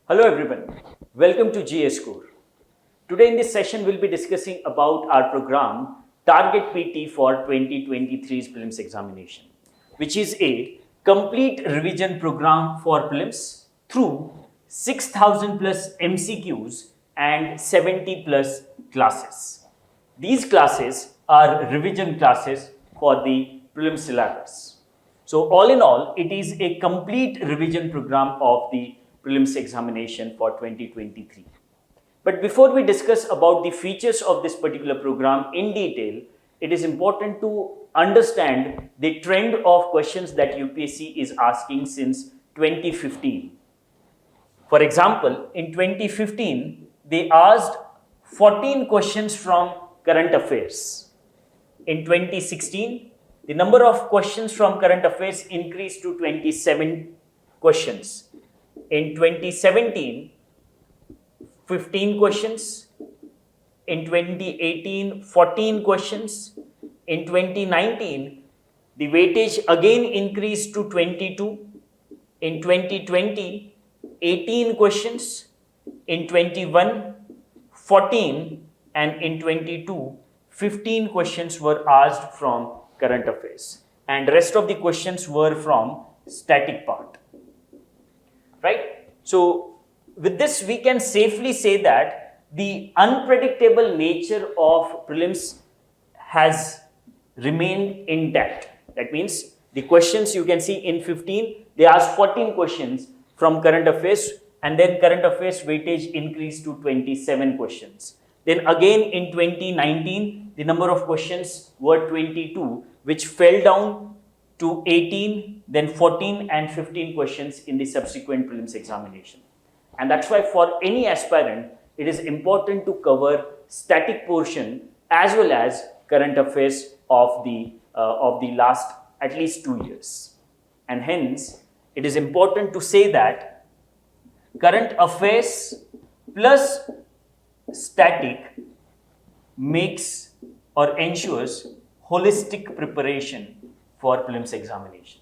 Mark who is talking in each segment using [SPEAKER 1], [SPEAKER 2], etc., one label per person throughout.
[SPEAKER 1] Hello everyone, welcome to GS Core. Today in this session we'll be discussing about our program Target PT for 2023's Prelims examination, which is a complete revision program for Prelims through 6,000 plus MCQs and 70 plus classes. These classes are revision classes for the Prelims syllabus. So all in all, it is a complete revision program of the Prelims examination for 2023. But before we discuss about the features of this particular program in detail, it is important to understand the trend of questions that UPSC is asking since 2015. For example, in 2015, they asked 14 questions from current affairs. In 2016, the number of questions from current affairs increased to 27 questions. In 2017, 15 questions. In 2018, 14 questions. In 2019, the weightage again increased to 22. In 2020, 18 questions. In 21, 14. And in 22, 15 questions were asked from current affairs. And rest of the questions were from static part. Right? So, with this, we can safely say that the unpredictable nature of prelims has remained intact. That means the questions you can see in 15, they asked 14 questions from current affairs, and then current affairs weightage increased to 27 questions. Then again in 2019, the number of questions were 22, which fell down to 18, then 14 and 15 questions in the subsequent prelims examination. And that's why for any aspirant, it is important to cover static portion as well as current affairs of the last at least 2 years. And hence, it is important to say that current affairs plus static makes or ensures holistic preparation for prelims examination.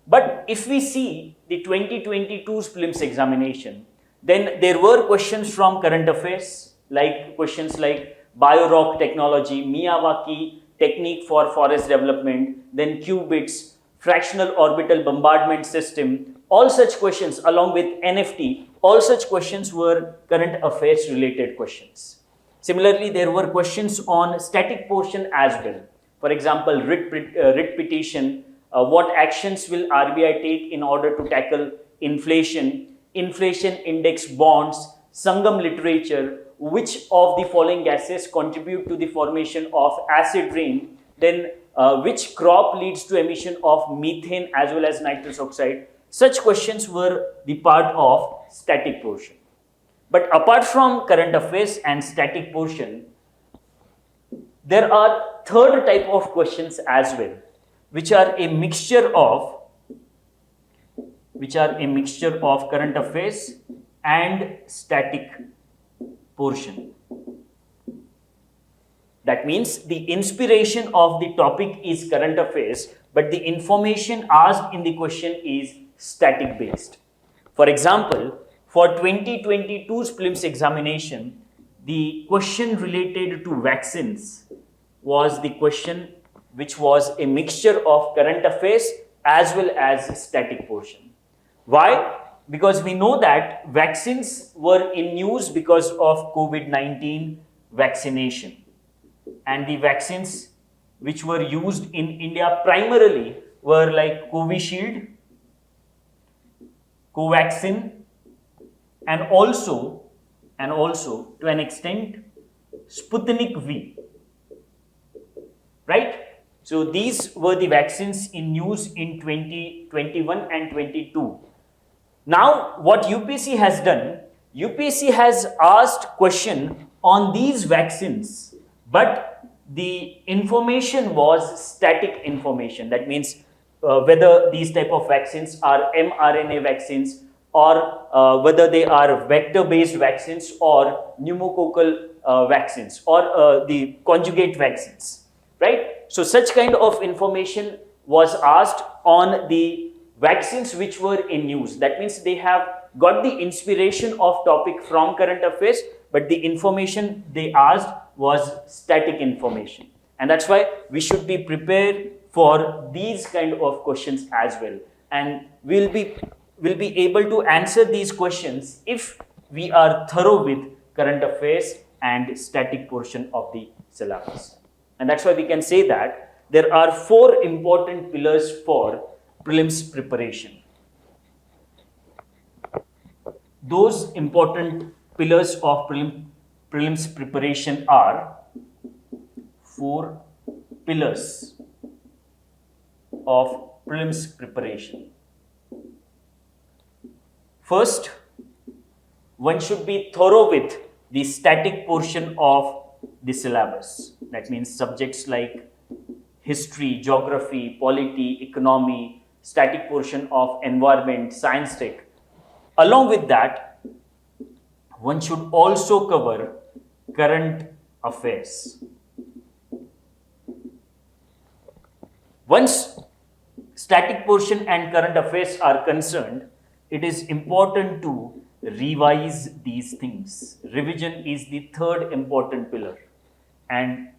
[SPEAKER 1] But if we see the 2022's prelims examination, then there were questions from current affairs, like questions like biorock technology, Miyawaki technique for forest development, then qubits, fractional orbital bombardment system, all such questions along with NFT, all such questions were current affairs related questions. Similarly, there were questions on static portion as well. For example, writ petition, what actions will RBI take in order to tackle inflation, inflation index bonds, Sangam literature, which of the following gases contribute to the formation of acid rain, then which crop leads to emission of methane as well as nitrous oxide. Such questions were the part of static portion. But apart from current affairs and static portion, there are third type of questions as well, which are a mixture of current affairs and static portion. That means the inspiration of the topic is current affairs, but the information asked in the question is static based. For example, for 2022's prelims examination, the question related to vaccines was the question which was a mixture of current affairs as well as static portion. Why? Because we know that vaccines were in news because of COVID-19 vaccination. And the vaccines which were used in India primarily were like Covishield, Covaxin, and also to an extent Sputnik V. Right? So these were the vaccines in news in 2021 and 22. Now what UPSC has done, UPSC has asked question on these vaccines, but the information was static information. That means whether these type of vaccines are mRNA vaccines or whether they are vector-based vaccines or pneumococcal vaccines or the conjugate vaccines, right? So such kind of information was asked on the vaccines which were in news. That means they have got the inspiration of topic from current affairs, but the information they asked was static information. And that's why we should be prepared for these kind of questions as well. And we'll be able to answer these questions if we are thorough with current affairs and static portion of the syllabus. And that's why we can say that there are 4 important pillars for prelims preparation. Those important pillars of prelims preparation are 4 pillars of prelims preparation. First, one should be thorough with the static portion of the syllabus. That means subjects like history, geography, polity, economy, static portion of environment, science tech. Along with that, one should also cover current affairs. Once static portion and current affairs are concerned, it is important to revise these things. Revision is the 3rd important pillar. And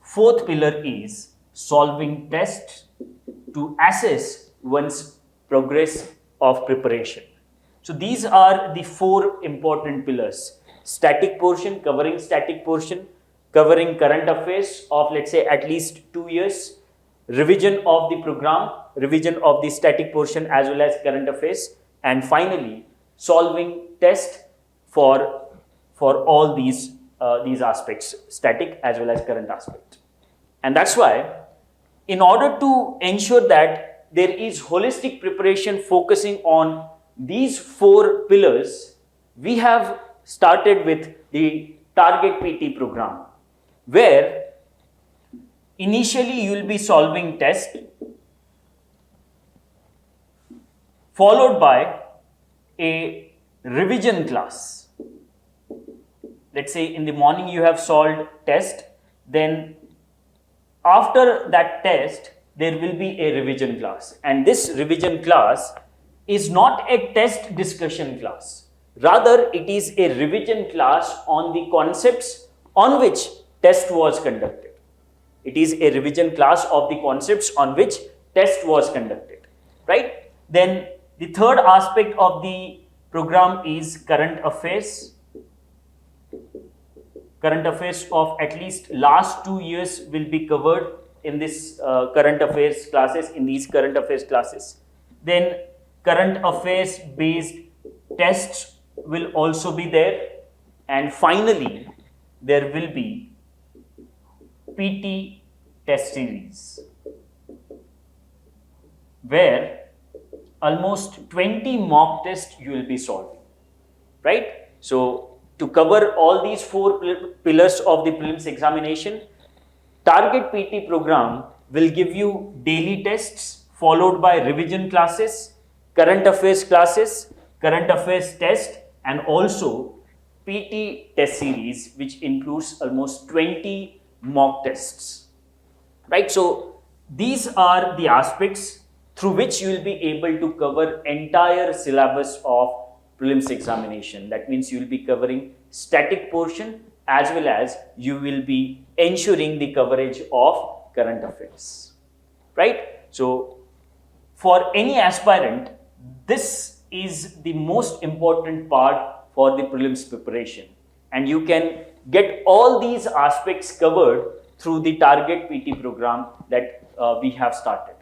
[SPEAKER 1] 4th pillar is solving tests to assess one's progress of preparation. So these are the 4 important pillars. Static portion, covering current affairs of, let's say, at least 2 years. Revision of the program, revision of the static portion as well as current affairs, and finally solving test for all these aspects, static as well as current aspect. And that's why, in order to ensure that there is holistic preparation focusing on these 4 pillars, we have started with the Target PT program, where initially you will be solving test, followed by a revision class. Let's say in the morning you have solved test, then after that test there will be a revision class, and this revision class is not a test discussion class. Rather, it is a revision class on the concepts on which test was conducted. It is a revision class of the concepts on which test was conducted, right? Then the 3rd aspect of the program is current affairs. Current affairs of at least last 2 years will be covered in this current affairs classes, Then current affairs based tests will also be there. And finally, there will be PT test series, where almost 20 mock tests you will be solving, right? So to cover all these 4 pillars of the prelims examination, Target PT program will give you daily tests followed by revision classes, current affairs test, and also PT test series, which includes almost 20 mock tests, right? So these are the aspects through which you will be able to cover entire syllabus of prelims examination. That means you will be covering static portion as well as you will be ensuring the coverage of current affairs, right? So for any aspirant, this is the most important part for the prelims preparation, and you can get all these aspects covered through the Target PT program that we have started,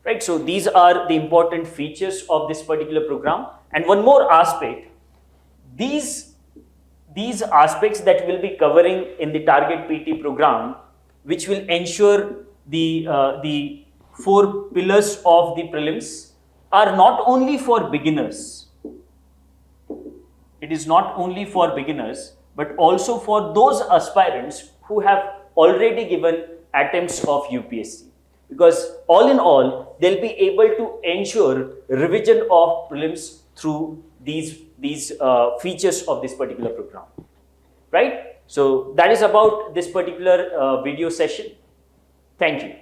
[SPEAKER 1] right? So these are the important features of this particular program. And one more aspect, these aspects that we'll be covering in the Target PT program, which will ensure the 4 pillars of the prelims, are not only for beginners. It is not only for beginners, but also for those aspirants who have already given attempts of UPSC. Because all in all, they'll be able to ensure revision of prelims through these features of this particular program, right? So that is about this particular video session. Thank you.